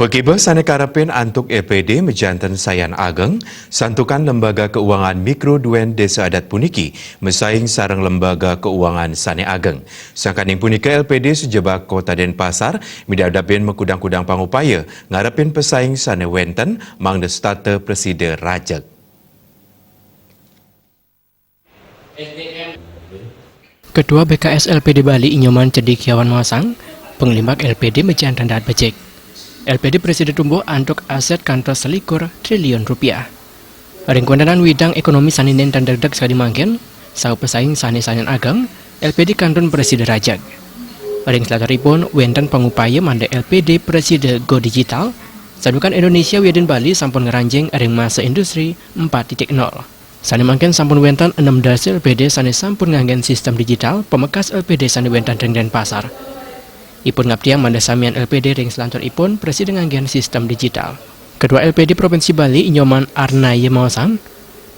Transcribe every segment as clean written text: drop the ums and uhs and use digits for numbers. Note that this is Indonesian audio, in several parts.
Pekibah sana karapin antuk LPD mejantan sayan ageng, santukan lembaga keuangan mikro duen desa adat puniki, mesaing sarang lembaga keuangan sana ageng. Sangkaning punika LPD sejebak kota Denpasar, midadapin mekudang-kudang pangupaya, ngarapin pesaing sana wenten, mang de starter presiden rajak. Ketua BKS LPD Bali Inyoman Cedikiawan Masang, penglimbak LPD mejantan daat becek. LPD Presiden tumbuh antuk aset kantor 21 triliun rupiah. Ringkundanan widang ekonomi saninen dan degdeg sekali mangkin, sau pesaing sani-sanian ageng, LPD kantun Presiden Rajak. Ring selataripun wenten pengupaya manda LPD Presiden Go Digital, sadukan Indonesia Wiedin Bali sampun ngeranjing ring masa industri 4.0. Sani mangkin sampun wenten 6 dasi LPD sani sampun nganggen sistem digital pemekas LPD sani wenten ring Denpasar. Ipun ngabdiang manda samian LPD ring selantur ipun presiden nganggen sistem digital. Kedua LPD Provinsi Bali Inyoman Arnaya Mawasan,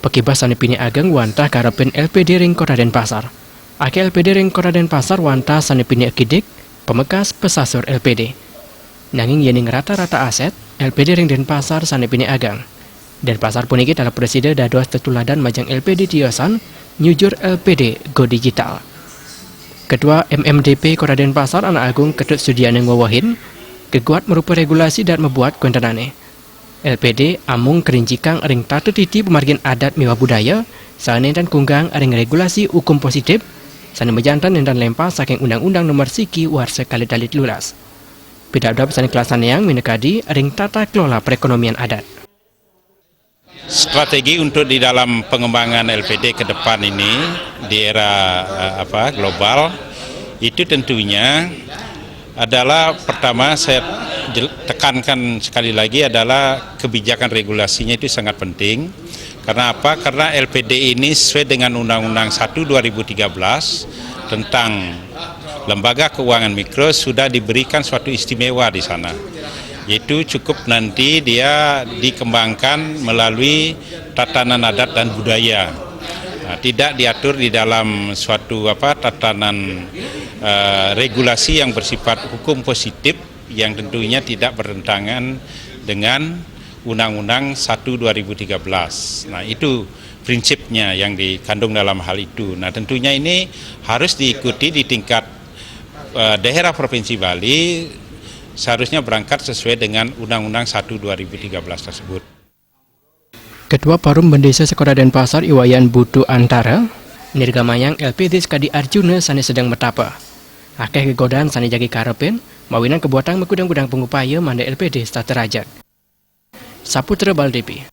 pekibas sani pini ageng wantah karepin LPD ring Kota Denpasar. Ake LPD ring Kota Denpasar wantah sani pini akidik, pemekas pesasur LPD. Nanging yening rata-rata aset, LPD ring Denpasar sani pini ageng. Denpasar puniki dalam presiden dados tetuladan majang LPD tiosan, nyujur LPD Go Digital. Ketua MMDP Kota Denpasar Anak Agung Ketut Sudiana Ngwawahin, keguat merupa regulasi dan membuat kuentanane. LPD amung kerincikang ring tatu titi pemargin adat mewah budaya, sane dan kunggang ring regulasi hukum positif, sane mejantan dan lempar saking undang-undang nomor siki war sekali dalit lulas. Pidabdab sane kelasan yang minekadi ring tata kelola perekonomian adat. Strategi untuk di dalam pengembangan LPD ke depan ini di era global itu tentunya adalah pertama saya tekankan sekali lagi adalah kebijakan regulasinya itu sangat penting. Karena apa? Karena LPD ini sesuai dengan Undang-Undang 1 2013 tentang lembaga keuangan mikro sudah diberikan suatu istimewa di sana. Yaitu cukup nanti dia dikembangkan melalui tatanan adat dan budaya. Nah, tidak diatur di dalam suatu tatanan regulasi yang bersifat hukum positif yang tentunya tidak bertentangan dengan Undang-Undang 1 2013. Nah, itu prinsipnya yang dikandung dalam hal itu. Nah, tentunya ini harus diikuti di tingkat daerah Provinsi Bali, seharusnya berangkat sesuai dengan Undang-Undang 1 2013 tersebut. Ketua Forum Bendesa Sekota Denpasar Iwayan Butu Antara, nirgamayang LPD Skadi Arjuna sani sedang metapa. Akeh kegodaan sani jagi karepin, mawinan kebuatan mekudang-kudang pengupaya manda LPD Starter Rajak. Saputra Baldepi.